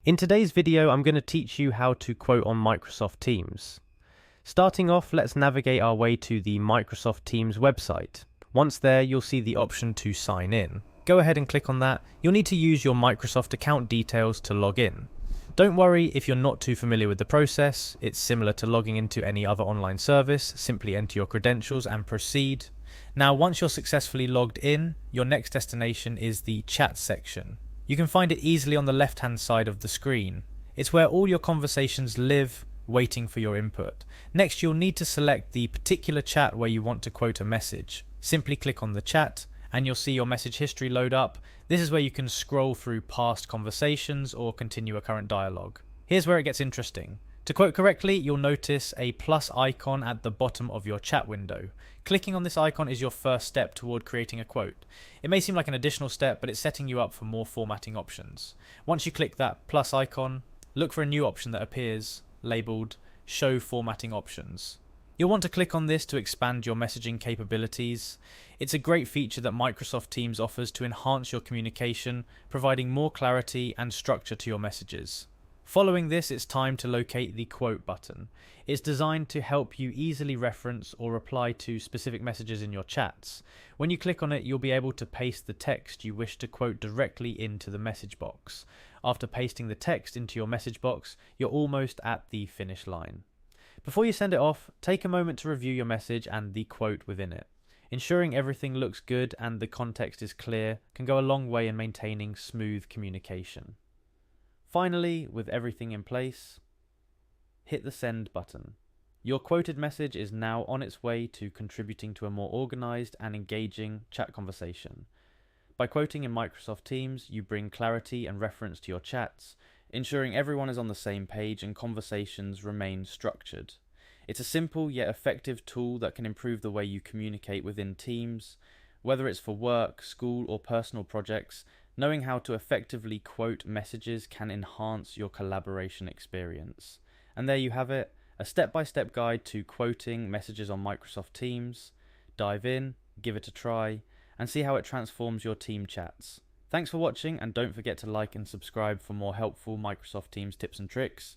In today's video, I'm going to teach you how to quote on Microsoft Teams. Starting off, let's navigate our way to the Microsoft Teams website. Once there, you'll see the option to sign in. Go ahead and click on that. You'll need to use your Microsoft account details to log in. Don't worry if you're not too familiar with the process. It's similar to logging into any other online service. Simply enter your credentials and proceed. Now, once you're successfully logged in, your next destination is the chat section. You can find it easily on the left-hand side of the screen. It's where all your conversations live, waiting for your input. Next, you'll need to select the particular chat where you want to quote a message. Simply click on the chat and you'll see your message history load up. This is where you can scroll through past conversations or continue a current dialogue. Here's where it gets interesting. To quote correctly, you'll notice a plus icon at the bottom of your chat window. Clicking on this icon is your first step toward creating a quote. It may seem like an additional step, but it's setting you up for more formatting options. Once you click that plus icon, look for a new option that appears, labeled Show Formatting Options. You'll want to click on this to expand your messaging capabilities. It's a great feature that Microsoft Teams offers to enhance your communication, providing more clarity and structure to your messages. Following this, it's time to locate the quote button. It's designed to help you easily reference or reply to specific messages in your chats. When you click on it, you'll be able to paste the text you wish to quote directly into the message box. After pasting the text into your message box, you're almost at the finish line. Before you send it off, take a moment to review your message and the quote within it. Ensuring everything looks good and the context is clear can go a long way in maintaining smooth communication. Finally, with everything in place, hit the send button. Your quoted message is now on its way to contributing to a more organized and engaging chat conversation. By quoting in Microsoft Teams, you bring clarity and reference to your chats, ensuring everyone is on the same page and conversations remain structured. It's a simple yet effective tool that can improve the way you communicate within Teams. Whether it's for work, school, or personal projects, knowing how to effectively quote messages can enhance your collaboration experience. And there you have it, a step-by-step guide to quoting messages on Microsoft Teams. Dive in, give it a try, and see how it transforms your team chats. Thanks for watching, and don't forget to like and subscribe for more helpful Microsoft Teams tips and tricks.